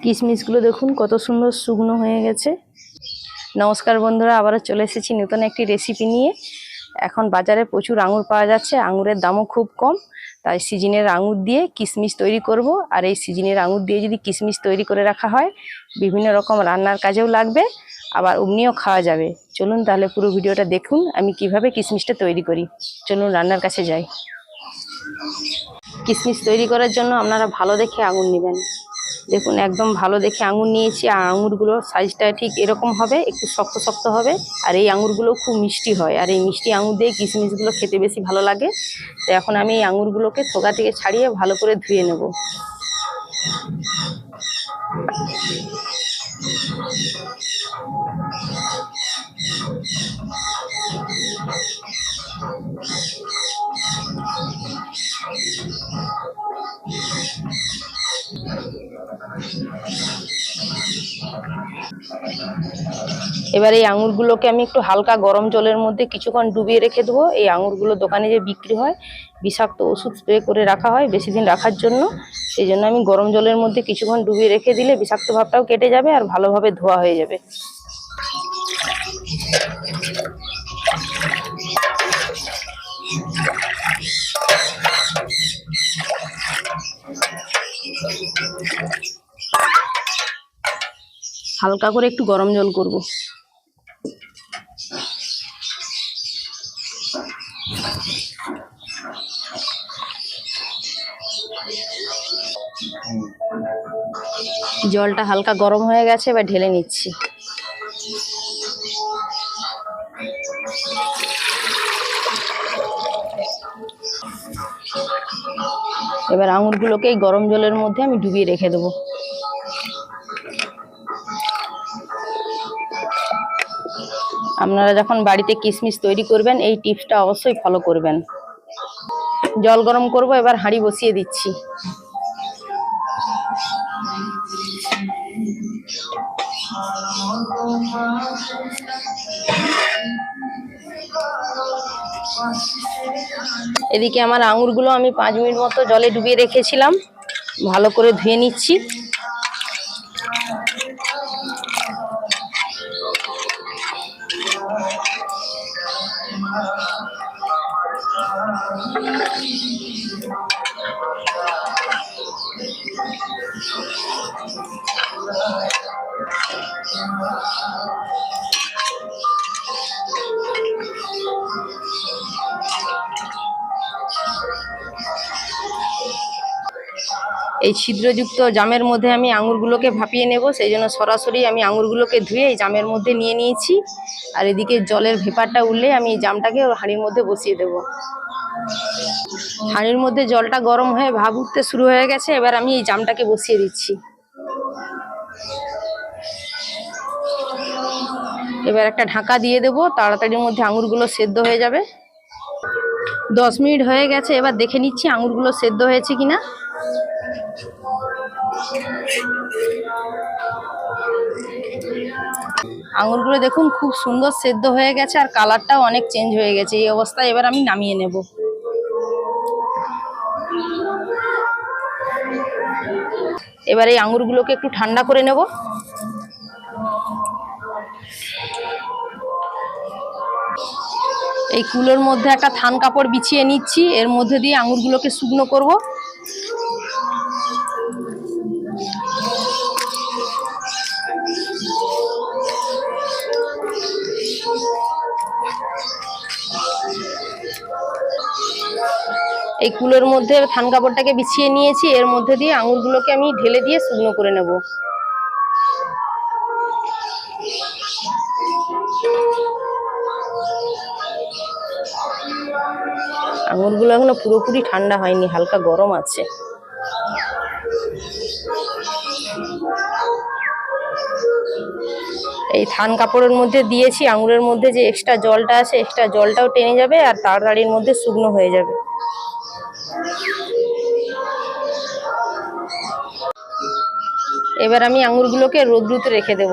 কিশমিশগুলো দেখুন কত সুন্দর শুকনো হয়ে গেছে। নমস্কার বন্ধুরা, আবারও চলে এসেছি নতুন একটি রেসিপি নিয়ে। এখন বাজারে প্রচুর আঙুর পাওয়া যাচ্ছে, আঙুরের দামও খুব কম, তাই সিজনের আঙুর দিয়ে কিশমিশ তৈরি করব। আর এই সিজনের আঙুর দিয়ে যদি কিশমিশ তৈরি করে রাখা হয়, বিভিন্ন রকম রান্নার কাজেও লাগবে, আবার অমনিও খাওয়া যাবে। চলুন তাহলে পুরো ভিডিওটা দেখুন আমি কিভাবে কিশমিশটা তৈরি করি। চলুন রান্নার কাছে যাই। কিশমিশ তৈরি করার জন্য আপনারা ভালো দেখে আঙুর নেবেন। দেখুন একদম ভালো দেখে আঙুর নিয়েছি, আর আঙুরগুলোর সাইজটা ঠিক এরকম হবে, একটু শক্ত শক্ত হবে। আর এই আঙুরগুলো খুব মিষ্টি হয়, আর এই মিষ্টি আঙুর দিয়ে কিশমিশগুলো খেতে বেশি ভালো লাগে। তো এখন আমি এই আঙুরগুলোকে থোকা থেকে ছাড়িয়ে ভালো করে ধুয়ে নেব। এবার এই আঙুরগুলোকে আমি একটু হালকা গরম জলের মধ্যে কিছুক্ষণ ডুবিয়ে রেখে দেবো। এই আঙুরগুলো দোকানে যে বিক্রি হয়, বিষাক্ত ওষুধ স্প্রে করে রাখা হয় বেশি দিন রাখার জন্য। সেই জন্য আমি গরম জলের মধ্যে কিছুক্ষণ ডুবিয়ে রেখে দিলে বিষাক্ত ভাবটাও কেটে যাবে আর ভালোভাবে ধোয়া হয়ে যাবে। হালকা করে একটু গরম জল করব। জলটা হালকা গরম হয়ে গেছে, এবার ঢেলে নিচ্ছি। এবার আঙুরগুলোকে এই গরম জলের মধ্যে আমি ডুবিয়ে রেখে দেবো। আপনারা যখন বাড়িতে কিশমিশ তৈরি করবেন এই টিপসটা অবশ্যই ফলো করবেন। জল গরম করব, এবার হাঁড়ি বসিয়ে দিচ্ছি। এদিকে আমার আঙুরগুলো আমি 5 মিনিট মতো জলে ডুবিয়ে রেখেছিলাম, ভালো করে ধুয়ে নিচ্ছি। এই ছিদ্রযুক্ত জামের মধ্যে আমি আঙুরগুলোকে ভাপিয়ে নেব, সেই জন্য সরাসরি আমি আঙুরগুলোকে ধুয়ে এই জামের মধ্যে নিয়ে নিয়েছি। আর এদিকে জলের ভেপারটা উঠলে আমি এই জামটাকে হাঁড়ির মধ্যে বসিয়ে দেব। হাঁড়ির মধ্যে জলটা গরম হয়ে ভাপ উঠতে শুরু হয়ে গেছে, এবার আমি এই জামটাকে বসিয়ে দিচ্ছি। এবার একটা ঢাকা দিয়ে দেব, তাড়াতাড়ির মধ্যে আঙুরগুলো সেদ্ধ হয়ে যাবে। 10 মিনিট হয়ে গেছে, এবার দেখে নিচ্ছি আঙুরগুলো সেদ্ধ হয়েছে কিনা। আঙুরগুলো দেখুন খুব সুন্দর সেদ্ধ হয়ে গেছে, আর কালারটাও অনেক চেঞ্জ হয়ে গেছে। এই অবস্থায় এবার আমি নামিয়ে নেব। এবার এই আঙুরগুলোকে একটু ঠান্ডা করে নেব। এই কুলোর মধ্যে একটা থান কাপড় বিছিয়ে নিচ্ছি, এর মধ্যে দিয়ে আঙুরগুলোকে শুকনো করব। এই কুলোর মধ্যে থান কাপড়টাকে বিছিয়ে নিয়েছি, এর মধ্যে দিয়ে আঙুরগুলোকে আমি ঢেলে দিয়ে শুকনো করে নেব। আঙুরগুলো এখনো পুরোপুরি ঠান্ডা হয়নি, হালকা গরম আছে। এই থান কাপড়ের মধ্যে দিয়েছি, আঙুরের মধ্যে যে এক্সট্রা জলটা আছে এক্সট্রা জলটাও টেনে যাবে, আর তাড়াতাড়ির মধ্যে শুকনো হয়ে যাবে। এবার আমি আঙুরগুলোকে রোদ্রুতে রেখে দেব।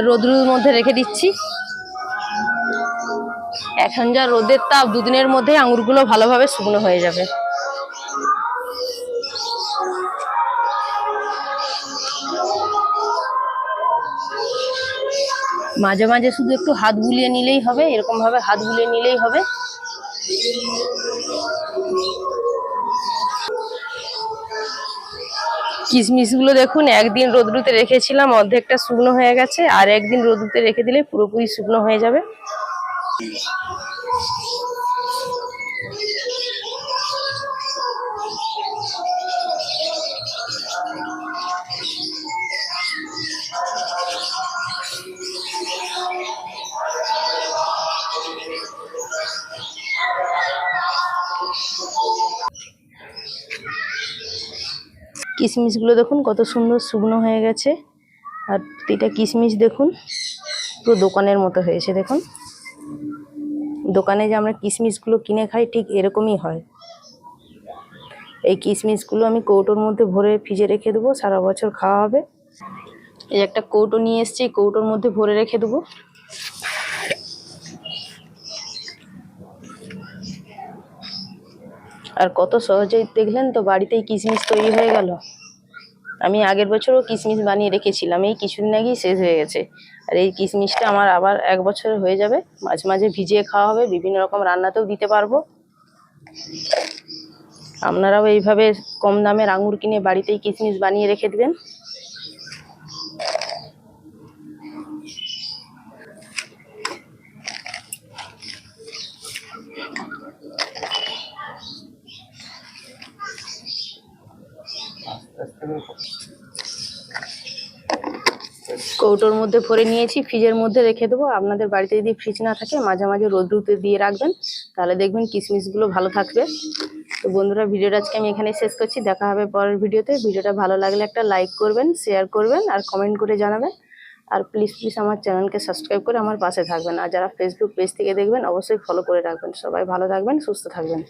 রোদ্রুর মধ্যে রেখে দিচ্ছি। এখন যা রোদের তাপ, দুদিনের মধ্যে আঙুরগুলো ভালোভাবে শুকনো হয়ে যাবে। মাঝে মাঝে শুধু একটু হাত বুলিয়ে নিলেই হবে, এরকম ভাবে হাত বুলিয়ে নিলেই হবে। কিশমিশ গুলো দেখুন, একদিন রোদ্রুতে রেখেছিলাম, অর্ধেকটা শুকনো হয়ে গেছে, আর একদিন রোদ্রুতে রেখে দিলে পুরোপুরি শুকনো হয়ে যাবে। কিশমিশ গুলো দেখুন কত সুন্দর শুকনো হয়ে গেছে, আর প্রতিটা কিশমিশ দেখুন পুরো দোকানের মতো হয়েছে। দেখুন, দোকানে যে আমরা কিশমিশগুলো কিনে খাই ঠিক এরকমই হয়। এই কিশমিশগুলো আমি কৌটোর মধ্যে ভরে ফ্রিজে রেখে দেবো, সারা বছর খাওয়া হবে। এই একটা কৌটো নিয়ে এসেছি, কৌটোর মধ্যে ভরে রেখে দেবো। আর কত সহজেই দেখলেন তো, বাড়িতেই কিশমিশ তৈরি হয়ে গেল। আমি আগের বছরও কিশমিশ বানিয়ে রেখেছিলাম, এই কিছুদিন আগেই শেষ হয়ে গেছে। আর এই কিশমিশটা আমার আবার 1 বছর হয়ে যাবে। মাঝে মাঝে ভিজিয়ে খাওয়া হবে, বিভিন্ন রকম রান্নাতেও দিতে পারবো। আপনারাও এইভাবে কম দামের আঙুর কিনে বাড়িতেই কিশমিশ বানিয়ে রেখে দিবেন। কৌটোর মধ্যে ভরে নিয়েছি, ফ্রিজের মধ্যে রেখে দেবো। আপনাদের বাড়িতে যদি ফ্রিজ না থাকে, মাঝে মাঝে রোদ্রুতে দিয়ে রাখবেন, তাহলে দেখবেন কিশমিশগুলো ভালো থাকবে। তো বন্ধুরা, ভিডিওটা আজকে আমি এখানে শেষ করছি। দেখা হবে পরের ভিডিওতে। ভিডিওটা ভালো লাগলে একটা লাইক করবেন, শেয়ার করবেন, আর কমেন্ট করে জানাবেন। আর প্লিজ আমার চ্যানেলকে সাবস্ক্রাইব করে আমার পাশে থাকবেন। আর যারা ফেসবুক পেজ থেকে দেখবেন, অবশ্যই ফলো করে রাখবেন। সবাই ভালো থাকবেন, সুস্থ থাকবেন।